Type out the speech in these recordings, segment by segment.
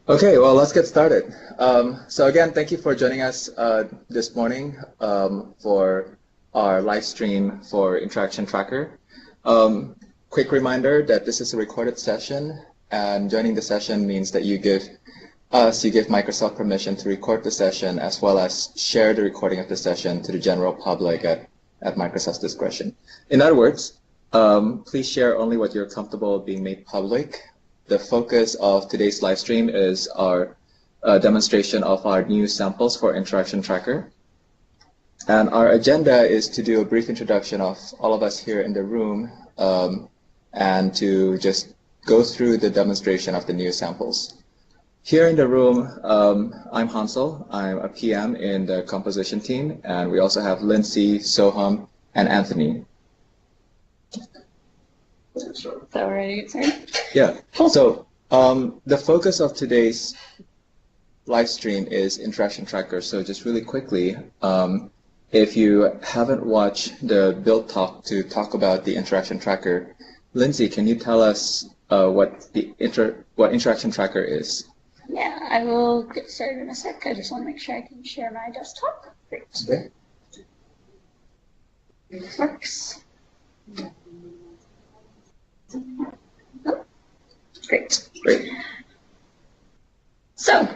Okay, well, let's get started. So again, thank you for joining us this morning for our live stream for Interaction Tracker. Quick reminder that this is a recorded session, and joining the session means that you give Microsoft permission to record the session as well as share the recording of the session to the general public at Microsoft's discretion. In other words, please share only what you're comfortable being made public. The focus of today's live stream is our demonstration of our new samples for Interaction Tracker. And our agenda is to do a brief introduction of all of us here in the room and to just go through the demonstration of the new samples. Here in the room, I'm Hansel. I'm a PM in the composition team, and we also have Lindsay, Soham, and Anthony. So we're ready to get started? Yeah. Cool. So the focus of today's live stream is Interaction Tracker. So just really quickly, if you haven't watched the build talk to talk about the Interaction Tracker, Lindsay, can you tell us what Interaction Tracker is? Yeah, I will get started in a sec. I just want to make sure I can share my desktop. Great. Okay. This works. Oh, great. Great. So,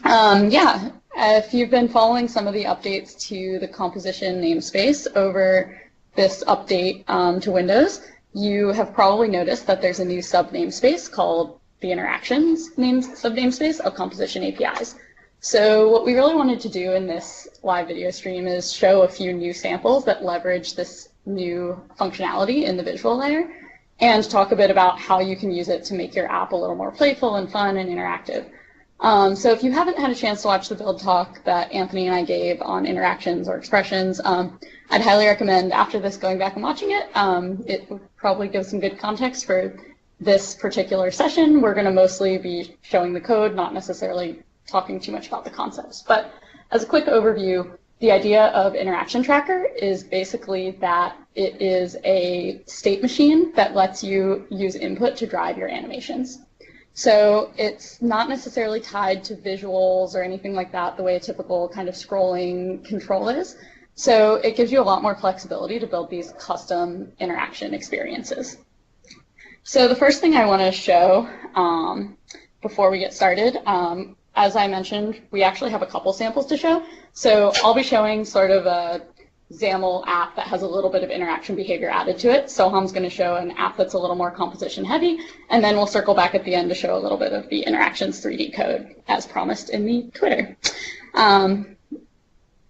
yeah, if you've been following some of the updates to the composition namespace over this update to Windows, you have probably noticed that there's a new sub namespace called the Interactions sub namespace of composition APIs. So what we really wanted to do in this live video stream is show a few new samples that leverage this new functionality in the visual layer, and talk a bit about how you can use it to make your app a little more playful and fun and interactive. So if you haven't had a chance to watch the build talk that Anthony and I gave on interactions or expressions, I'd highly recommend after this going back and watching it. It will probably give some good context for this particular session. We're going to mostly be showing the code, not necessarily talking too much about the concepts. But as a quick overview, the idea of Interaction Tracker is basically that it is a state machine that lets you use input to drive your animations. So it's not necessarily tied to visuals or anything like that, the way a typical kind of scrolling control is. So it gives you a lot more flexibility to build these custom interaction experiences. So the first thing I want to show before we get started, as I mentioned, we actually have a couple samples to show. So I'll be showing sort of a XAML app that has a little bit of interaction behavior added to it. Soham's going to show an app that's a little more composition heavy, and then we'll circle back at the end to show a little bit of the interactions 3D code as promised in the Twitter.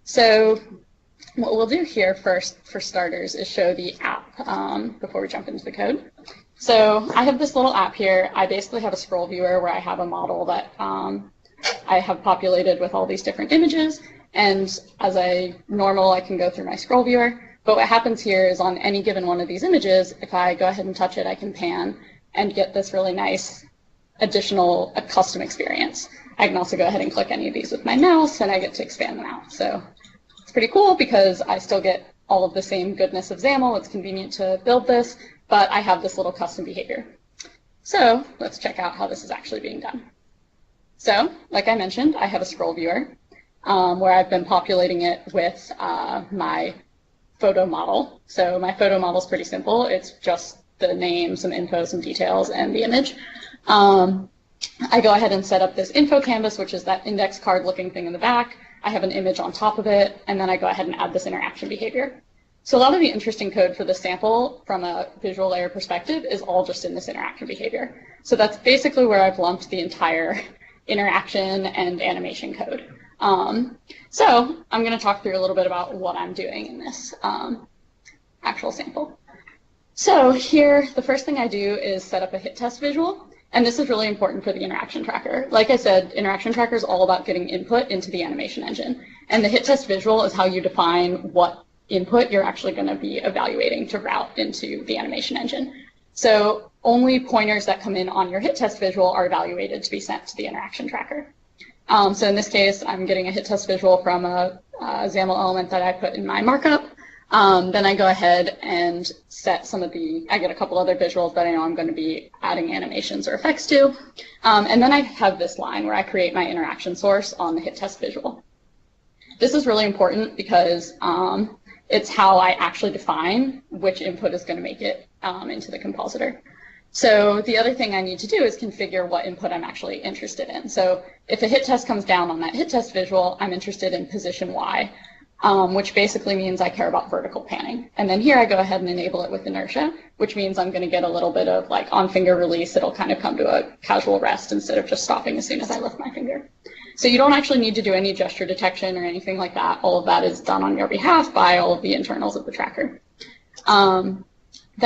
So what we'll do here first, for starters, is show the app before we jump into the code. So I have this little app here. I basically have a scroll viewer where I have a model that I have populated with all these different images, and as I can go through my scroll viewer, but what happens here is on any given one of these images, if I go ahead and touch it, I can pan and get this really nice additional custom experience. I can also go ahead and click any of these with my mouse, and I get to expand them out. So it's pretty cool because I still get all of the same goodness of XAML. It's convenient to build this, but I have this little custom behavior. So let's check out how this is actually being done. So, like I mentioned, I have a scroll viewer where I've been populating it with my photo model. So my photo model is pretty simple. It's just the name, some info, some details, and the image. I go ahead and set up this info canvas, which is that index card looking thing in the back. I have an image on top of it, and then I go ahead and add this interaction behavior. So a lot of the interesting code for this sample from a visual layer perspective is all just in this interaction behavior. So that's basically where I've lumped the entire interaction and animation code. So I'm going to talk through a little bit about what I'm doing in this actual sample. So here, the first thing I do is set up a hit test visual, and this is really important for the interaction tracker. Like I said, interaction tracker is all about getting input into the animation engine, and the hit test visual is how you define what input you're actually going to be evaluating to route into the animation engine. So only pointers that come in on your hit test visual are evaluated to be sent to the interaction tracker. So in this case, I'm getting a hit test visual from a XAML element that I put in my markup. Then I go ahead and set some of I get a couple other visuals that I know I'm going to be adding animations or effects to. And then I have this line where I create my interaction source on the hit test visual. This is really important because it's how I actually define which input is going to make it into the compositor. So the other thing I need to do is configure what input I'm actually interested in. So if a hit test comes down on that hit test visual, I'm interested in position Y, which basically means I care about vertical panning. And then here I go ahead and enable it with inertia, which means I'm going to get a little bit of like on finger release. It'll kind of come to a casual rest instead of just stopping as soon as I lift my finger. So you don't actually need to do any gesture detection or anything like that. All of that is done on your behalf by all of the internals of the tracker. Then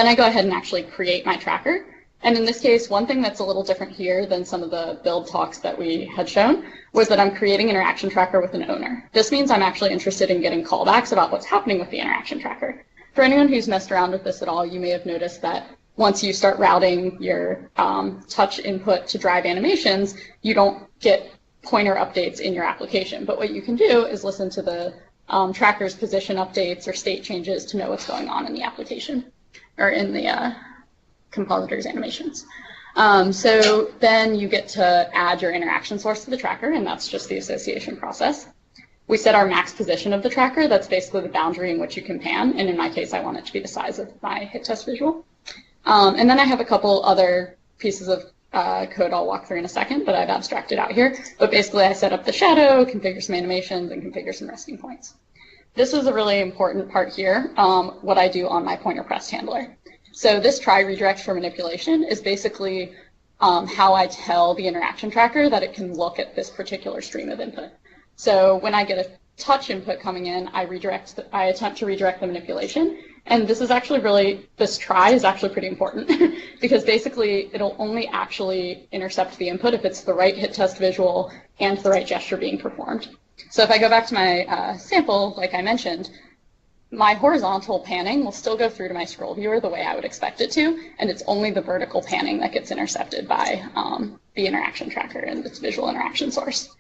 I go ahead and actually create my tracker. And in this case, one thing that's a little different here than some of the build talks that we had shown was that I'm creating an interaction tracker with an owner. This means I'm actually interested in getting callbacks about what's happening with the interaction tracker. For anyone who's messed around with this at all, you may have noticed that once you start routing your touch input to drive animations, you don't get pointer updates in your application. But what you can do is listen to the tracker's position updates or state changes to know what's going on in the application or in the compositor's animations. So then you get to add your interaction source to the tracker, and that's just the association process. We set our max position of the tracker. That's basically the boundary in which you can pan, and in my case, I want it to be the size of my hit test visual. And then I have a couple other pieces of code I'll walk through in a second, but I've abstracted out here. But basically, I set up the shadow, configure some animations, and configure some resting points. This is a really important part here, what I do on my pointer pressed handler. So this try redirect for manipulation is basically how I tell the interaction tracker that it can look at this particular stream of input. So when I get a touch input coming in, I attempt to redirect the manipulation. And this is actually this try is actually pretty important because basically it'll only actually intercept the input if it's the right hit test visual and the right gesture being performed. So if I go back to my sample, like I mentioned, my horizontal panning will still go through to my scroll viewer the way I would expect it to, and it's only the vertical panning that gets intercepted by the interaction tracker and its visual interaction source.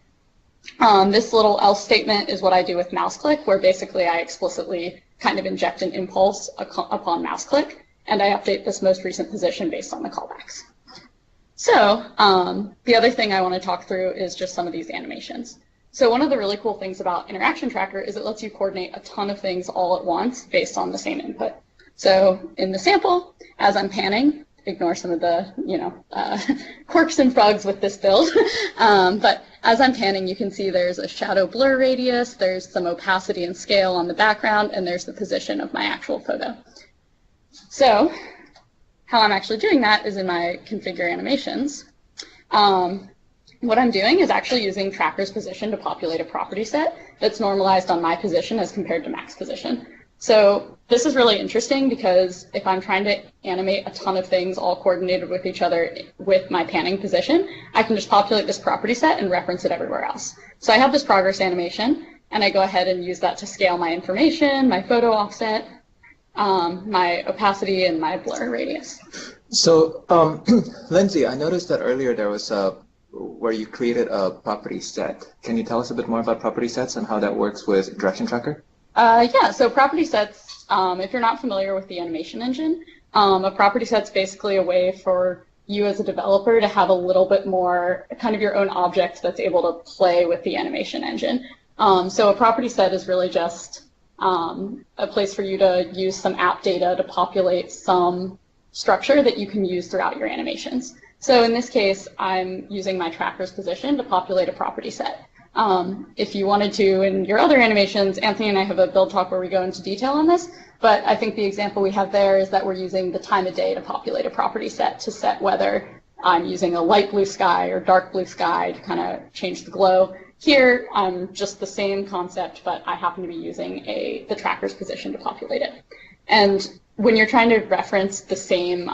This little else statement is what I do with mouse click, where basically I explicitly kind of inject an impulse upon mouse click, and I update this most recent position based on the callbacks. So the other thing I want to talk through is just some of these animations. So one of the really cool things about Interaction Tracker is it lets you coordinate a ton of things all at once based on the same input. So in the sample, as I'm panning, ignore some of the quirks and frogs with this build, but as I'm panning, you can see there's a shadow blur radius, there's some opacity and scale on the background, and there's the position of my actual photo. So how I'm actually doing that is in my configure animations. What I'm doing is actually using tracker's position to populate a property set that's normalized on my position as compared to max position. So this is really interesting because if I'm trying to animate a ton of things all coordinated with each other with my panning position, I can just populate this property set and reference it everywhere else. So I have this progress animation, and I go ahead and use that to scale my information, my photo offset, my opacity, and my blur radius. So, Lindsay, I noticed that earlier there was where you created a property set. Can you tell us a bit more about property sets and how that works with Interaction Tracker? Yeah, so property sets, if you're not familiar with the animation engine, a property set's basically a way for you as a developer to have a little bit more kind of your own object that's able to play with the animation engine. So a property set is really just a place for you to use some app data to populate some structure that you can use throughout your animations. So in this case, I'm using my tracker's position to populate a property set. If you wanted to, in your other animations, Anthony and I have a build talk where we go into detail on this, but I think the example we have there is that we're using the time of day to populate a property set to set whether I'm using a light blue sky or dark blue sky to kind of change the glow. Here, I'm just the same concept, but I happen to be using the tracker's position to populate it. And when you're trying to reference the same,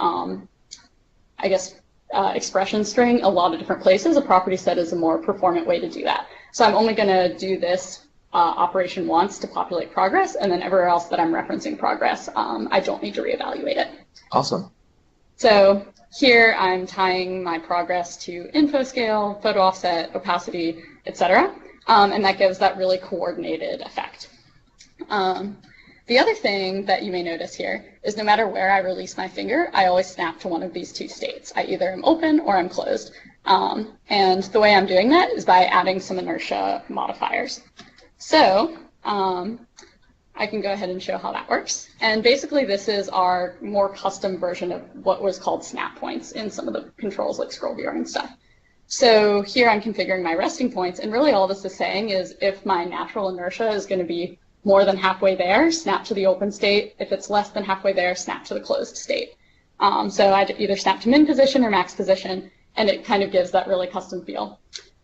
expression string a lot of different places, a property set is a more performant way to do that. So I'm only going to do this operation once to populate progress, and then everywhere else that I'm referencing progress, I don't need to reevaluate it. Awesome. So here I'm tying my progress to info scale, photo offset, opacity, etc., and that gives that really coordinated effect. The other thing that you may notice here is no matter where I release my finger, I always snap to one of these two states. I either am open or I'm closed. And the way I'm doing that is by adding some inertia modifiers. So I can go ahead and show how that works. And basically this is our more custom version of what was called snap points in some of the controls like scroll viewer and stuff. So here I'm configuring my resting points, and really all this is saying is if my natural inertia is going to be more than halfway there, snap to the open state. If it's less than halfway there, snap to the closed state. So I either snap to min position or max position, and it kind of gives that really custom feel.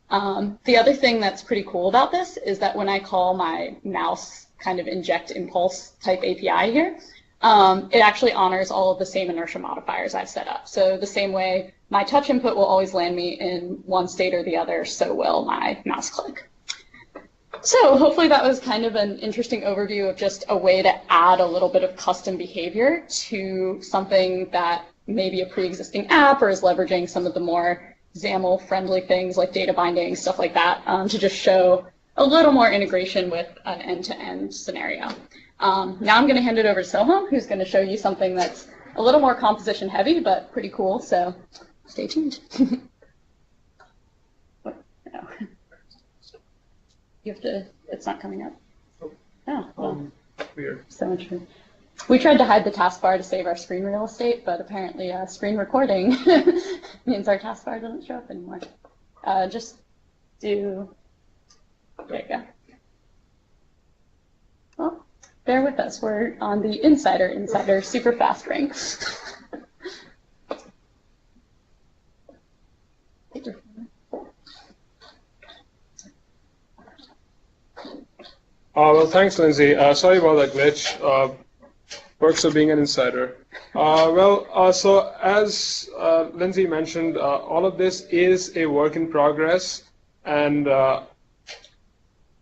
The other thing that's pretty cool about this is that when I call my mouse kind of inject impulse type API here, it actually honors all of the same inertia modifiers I've set up. So the same way my touch input will always land me in one state or the other, so will my mouse click. So hopefully that was kind of an interesting overview of just a way to add a little bit of custom behavior to something that may be a pre-existing app or is leveraging some of the more XAML-friendly things like data binding, stuff like that, to just show a little more integration with an end-to-end scenario. Now I'm going to hand it over to Soham, who's going to show you something that's a little more composition heavy, but pretty cool, so stay tuned. What? No. You have to, it's not coming up. Oh, well, weird. So much fun. We tried to hide the taskbar to save our screen real estate, but apparently screen recording means our taskbar doesn't show up anymore. Just do, there you go. Well, bear with us. We're on the Insider super fast ring. Well, thanks, Lindsay. Sorry about that glitch. Perks of being an insider. So as Lindsay mentioned, all of this is a work in progress, and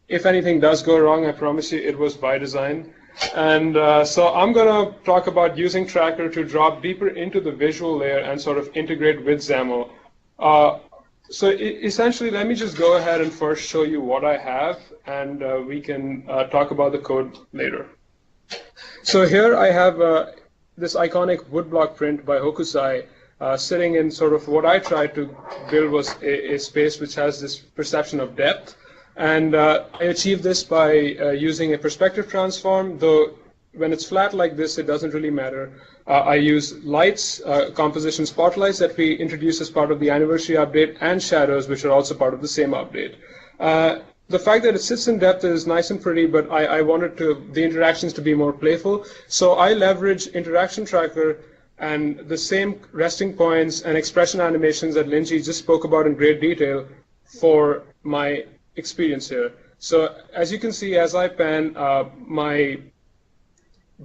if anything does go wrong, I promise you it was by design. And so I'm going to talk about using Tracker to drop deeper into the visual layer and sort of integrate with XAML. Essentially, let me just go ahead and first show you what I have, and we can talk about the code later. So here I have this iconic woodblock print by Hokusai sitting in sort of what I tried to build was a space which has this perception of depth. And I achieved this by using a perspective transform, though when it's flat like this, it doesn't really matter. I use lights, composition spotlights that we introduced as part of the anniversary update, and shadows, which are also part of the same update. The fact that it sits in depth is nice and pretty, but I wanted the interactions to be more playful. So I leverage interaction tracker and the same resting points and expression animations that Lindsay just spoke about in great detail for my experience here. So as you can see, as I pan, my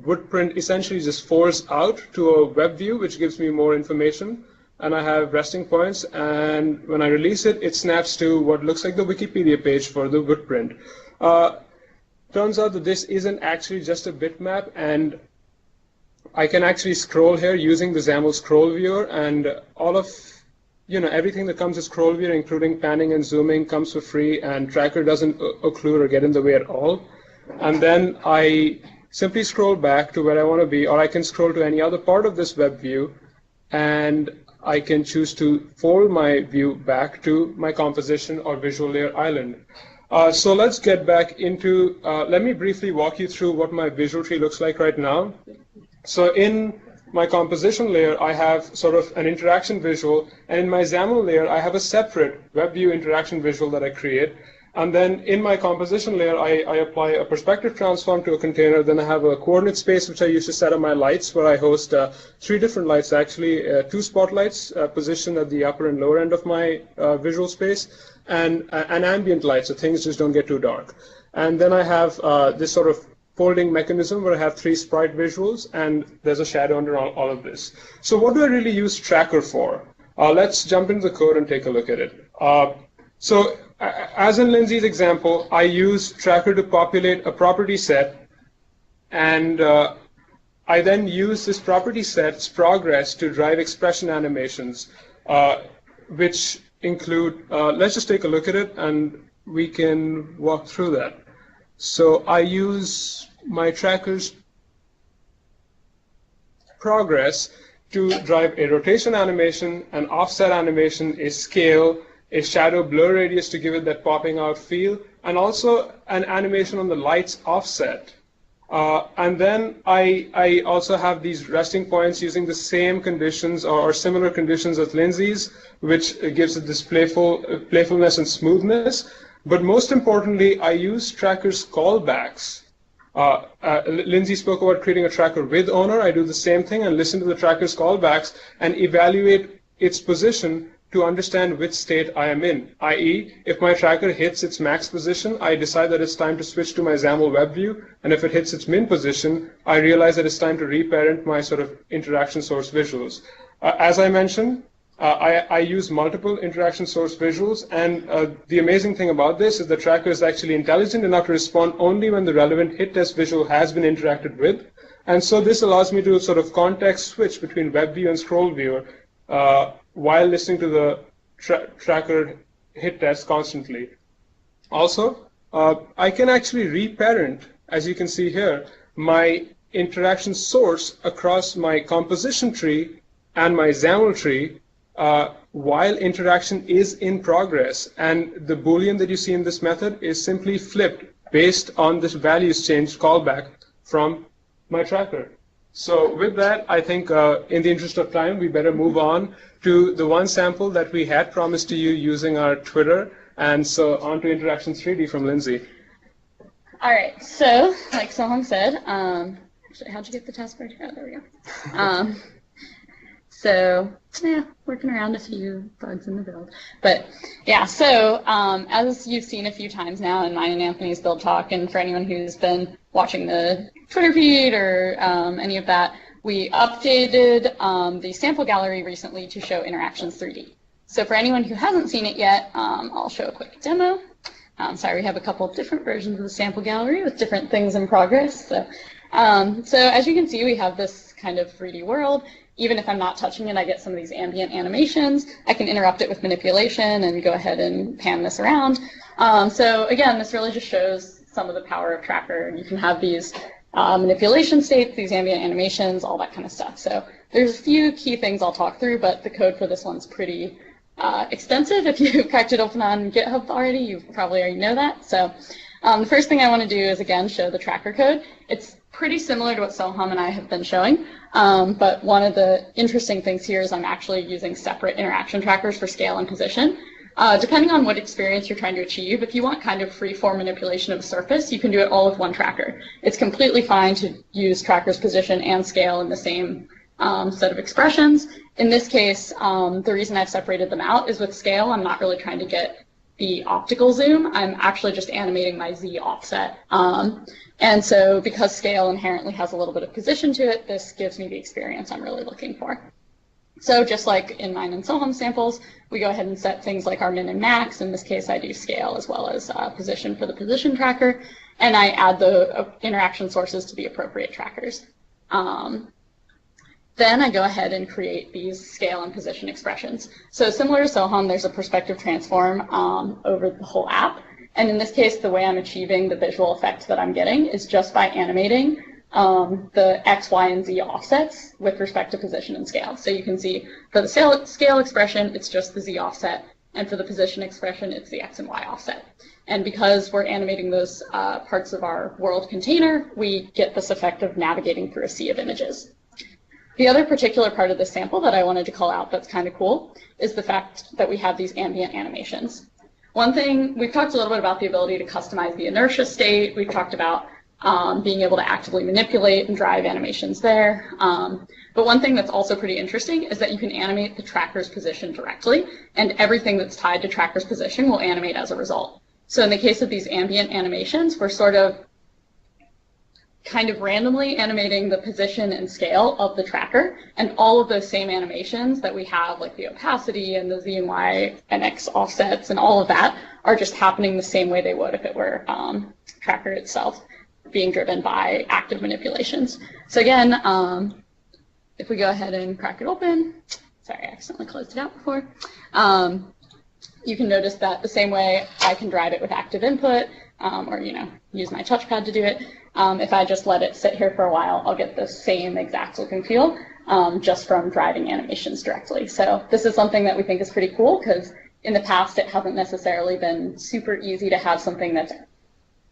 woodprint essentially just fours out to a web view, which gives me more information. And I have resting points, and when I release it, it snaps to what looks like the Wikipedia page for the woodprint. Turns out that this isn't actually just a bitmap, and I can actually scroll here using the XAML scroll viewer, and all of everything that comes with scroll viewer, including panning and zooming, comes for free, and Tracker doesn't occlude or get in the way at all. And then I simply scroll back to where I want to be, or I can scroll to any other part of this web view, and I can choose to fold my view back to my composition or visual layer island. So let's get back into, let me briefly walk you through what my visual tree looks like right now. So in my composition layer, I have sort of an interaction visual, and in my XAML layer, I have a separate web view interaction visual that I create. And then in my composition layer, I apply a perspective transform to a container. Then I have a coordinate space, which I use to set up my lights, where I host 3 different lights, actually, 2 spotlights positioned at the upper and lower end of my visual space, and an ambient light, so things just don't get too dark. And then I have this sort of folding mechanism where I have 3 sprite visuals, and there's a shadow under all of this. So what do I really use Tracker for? Let's jump into the code and take a look at it. So as in Lindsay's example, I use Tracker to populate a property set, and I then use this property set's progress to drive expression animations, which include, let's just take a look at it, and we can walk through that. So I use my Tracker's progress to drive a rotation animation, an offset animation, a scale, a shadow blur radius to give it that popping out feel, and also an animation on the light's offset. And then I also have these resting points using the same conditions or similar conditions as Lindsay's, which gives it this playfulness and smoothness. But most importantly, I use trackers callbacks. Lindsay spoke about creating a tracker with owner. I do the same thing and listen to the tracker's callbacks and evaluate its position to understand which state I am in, i.e., if my tracker hits its max position, I decide that it's time to switch to my XAML web view, and if it hits its min position, I realize that it's time to reparent my sort of interaction source visuals. As I mentioned, I use multiple interaction source visuals, and the amazing thing about this is the tracker is actually intelligent enough to respond only when the relevant hit test visual has been interacted with, and so this allows me to sort of context switch between web view and scroll viewer while listening to the tracker hit test constantly. Also, I can actually reparent, as you can see here, my interaction source across my composition tree and my XAML tree while interaction is in progress. And the Boolean that you see in this method is simply flipped based on this values changed callback from my tracker. So with that, I think in the interest of time, we better move on to the one sample that we had promised to you using our Twitter. And so on to Interactions 3D from Lindsay. All right, so like Soham said, actually, how'd you get the taskbar? Oh, there we go. So yeah, working around a few bugs in the build. But yeah, so as you've seen a few times now in mine and Anthony's build talk, and for anyone who's been watching the Twitter feed or any of that, we updated the sample gallery recently to show Interactions 3D. So for anyone who hasn't seen it yet, I'll show a quick demo. Sorry, we have a couple of different versions of the sample gallery with different things in progress. So as you can see, we have this kind of 3D world. Even if I'm not touching it, I get some of these ambient animations. I can interrupt it with manipulation and go ahead and pan this around. So again, this really just shows some of the power of Tracker. You can have these manipulation states, these ambient animations, all that kind of stuff. So there's a few key things I'll talk through, but the code for this one's pretty extensive. If you cracked it open on GitHub already, you probably already know that. So the first thing I want to do is, again, show the Tracker code. It's pretty similar to what Soham and I have been showing, but one of the interesting things here is I'm actually using separate interaction trackers for scale and position. Depending on what experience you're trying to achieve, if you want kind of free-form manipulation of a surface, you can do it all with one tracker. It's completely fine to use tracker's position and scale in the same set of expressions. In this case, the reason I've separated them out is with scale, I'm not really trying to get the optical zoom. I'm actually just animating my Z offset. And so because scale inherently has a little bit of position to it, this gives me the experience I'm really looking for. So just like in mine and Soham samples, we go ahead and set things like our min and max. In this case, I do scale as well as position for the position tracker. And I add the interaction sources to the appropriate trackers. Then I go ahead and create these scale and position expressions. So similar to Soham, there's a perspective transform over the whole app. And in this case, the way I'm achieving the visual effect that I'm getting is just by animating the X, Y, and Z offsets with respect to position and scale. So you can see for the scale expression, it's just the Z offset. And for the position expression, it's the X and Y offset. And because we're animating those parts of our world container, we get this effect of navigating through a sea of images. The other particular part of this sample that I wanted to call out that's kind of cool is the fact that we have these ambient animations. One thing, we've talked a little bit about the ability to customize the inertia state. We've talked about being able to actively manipulate and drive animations there. But one thing that's also pretty interesting is that you can animate the tracker's position directly, and everything that's tied to tracker's position will animate as a result. So in the case of these ambient animations, we're sort of kind of randomly animating the position and scale of the tracker, and all of those same animations that we have, like the opacity and the Z and Y and X offsets and all of that, are just happening the same way they would if it were tracker itself being driven by active manipulations. So again, if we go ahead and crack it open, sorry, I accidentally closed it out before, you can notice that the same way I can drive it with active input, or use my touchpad to do it. If I just let it sit here for a while, I'll get the same exact look and feel. just from driving animations directly. So this is something that we think is pretty cool because in the past it hasn't necessarily been super easy to have something that's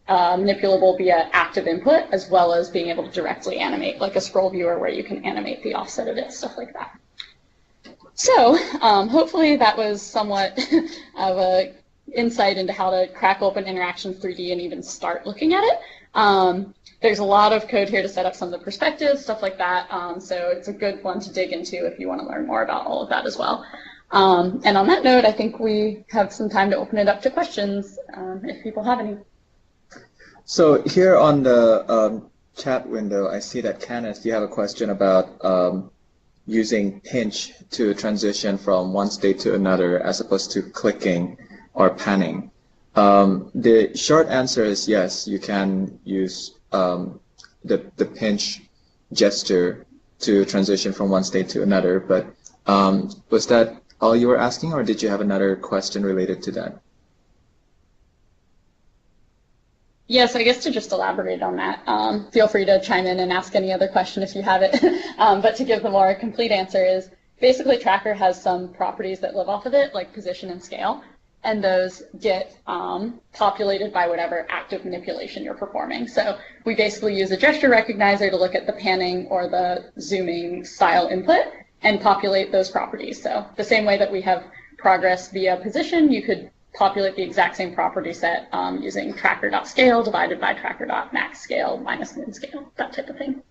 manipulable via active input as well as being able to directly animate, like a scroll viewer where you can animate the offset of it, stuff like that. So hopefully that was somewhat of a insight into how to crack open Interactions 3D and even start looking at it. There's a lot of code here to set up some of the perspectives, stuff like that, so it's a good one to dig into if you want to learn more about all of that as well. And on that note, I think we have some time to open it up to questions if people have any. So here on the chat window, I see that Canis, you have a question about using pinch to transition from one state to another as opposed to clicking or panning. The short answer is yes, you can use the pinch gesture to transition from one state to another, but was that all you were asking, or did you have another question related to that? Yes, I guess to just elaborate on that, feel free to chime in and ask any other question if you have it. But to give the more complete answer is, basically Tracker has some properties that live off of it, like position and scale, and those get populated by whatever active manipulation you're performing. So we basically use a gesture recognizer to look at the panning or the zooming style input and populate those properties. So the same way that we have progress via position, you could populate the exact same property set using tracker.scale divided by tracker.max scale minus min scale, that type of thing.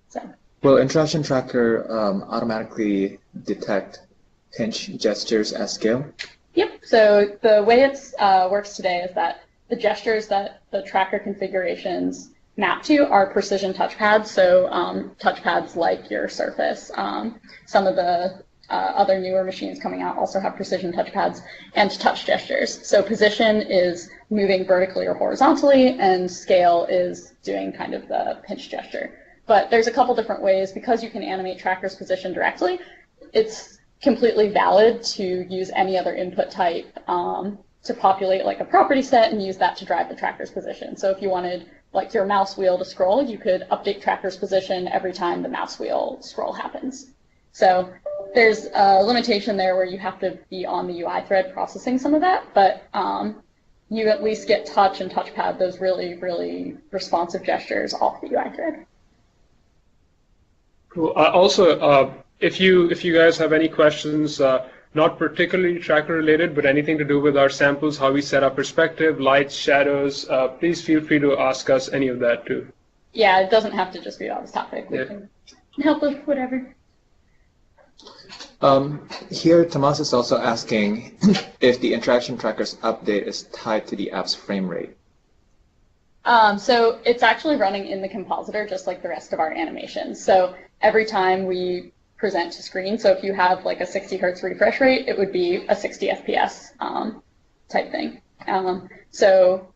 So. Will Interaction Tracker automatically detect pinch gestures as scale? Yep. So the way it works today is that the gestures that the tracker configurations map to are precision touchpads. So touchpads like your Surface. Some of the other newer machines coming out also have precision touchpads and touch gestures. So position is moving vertically or horizontally, and scale is doing kind of the pinch gesture. But there's a couple different ways. Because you can animate Tracker's position directly, it's completely valid to use any other input type to populate like a property set and use that to drive the Tracker's position. So if you wanted like your mouse wheel to scroll, you could update Tracker's position every time the mouse wheel scroll happens. So there's a limitation there where you have to be on the UI thread processing some of that, but you at least get touch and touchpad, those really, really responsive gestures off the UI thread. Cool. Also, if you guys have any questions, not particularly Tracker related, but anything to do with our samples, how we set up perspective, lights, shadows, please feel free to ask us any of that too. Yeah, it doesn't have to just be on this topic. We can help with whatever. Here, Tomas is also asking if the Interaction Tracker's update is tied to the app's frame rate. So it's actually running in the compositor just like the rest of our animations. So every time we present to screen, so if you have like a 60 hertz refresh rate, it would be a 60 FPS type thing. So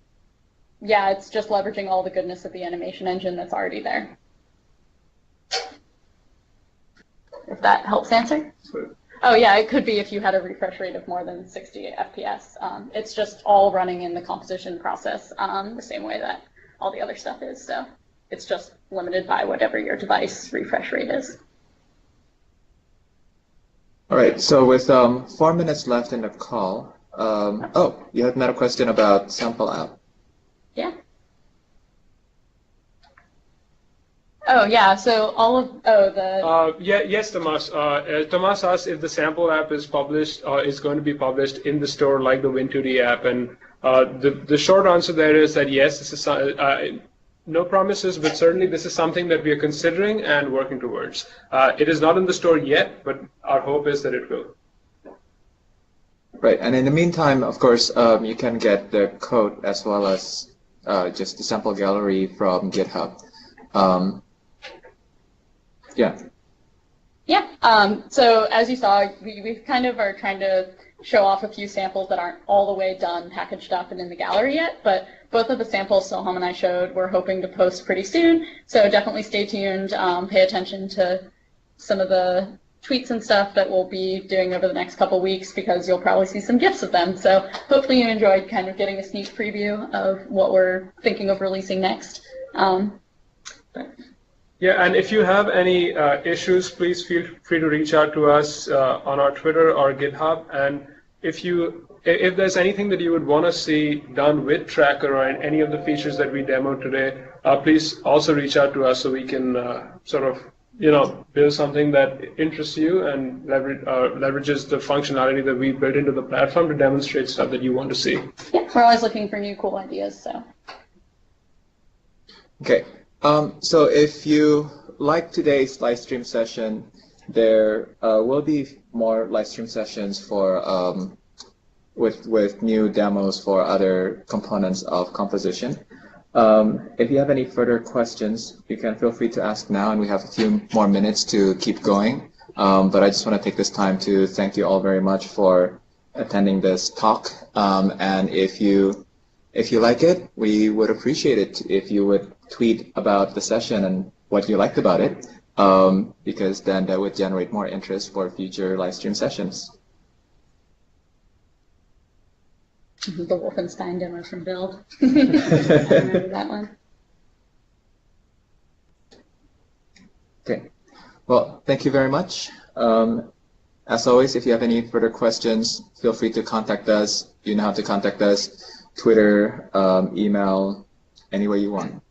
yeah, it's just leveraging all the goodness of the animation engine that's already there. If that helps answer. Oh yeah, it could be if you had a refresh rate of more than 60 FPS. It's just all running in the composition process the same way that all the other stuff is. So it's just limited by whatever your device refresh rate is. All right, so with 4 minutes left in the call, oh, you had another question about sample app. Yeah. Oh yeah, so all of yes, Tomas. Tomas asked if the sample app is published, is going to be published in the store like the Win2D app, and the short answer there is that yes, this is no promises, but certainly this is something that we are considering and working towards. It is not in the store yet, but our hope is that it will. Right, and in the meantime, of course, you can get the code as well as just the sample gallery from GitHub. Yeah. Yeah. So as you saw, we kind of are trying to show off a few samples that aren't all the way done, packaged up, and in the gallery yet. But both of the samples Soham and I showed, we're hoping to post pretty soon. So definitely stay tuned. Pay attention to some of the tweets and stuff that we'll be doing over the next couple weeks, because you'll probably see some GIFs of them. So hopefully you enjoyed kind of getting a sneak preview of what we're thinking of releasing next. Yeah, and if you have any issues, please feel free to reach out to us on our Twitter or GitHub. And if there's anything that you would want to see done with Tracker or any of the features that we demoed today, please also reach out to us so we can sort of build something that interests you and leverages the functionality that we built into the platform to demonstrate stuff that you want to see. Yeah, we're always looking for new cool ideas. So. Okay. So if you like today's live stream session, there will be more live stream sessions for with new demos for other components of composition. If you have any further questions, you can feel free to ask now, and we have a few more minutes to keep going. But I just want to take this time to thank you all very much for attending this talk. And if you like it, we would appreciate it if you would tweet about the session and what you liked about it, because then that would generate more interest for future live stream sessions. The Wolfenstein demo from Build. I remember that one. Okay. Well, thank you very much. As always, if you have any further questions, feel free to contact us. You know how to contact us: Twitter, email, any way you want.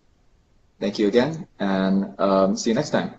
Thank you again, and see you next time.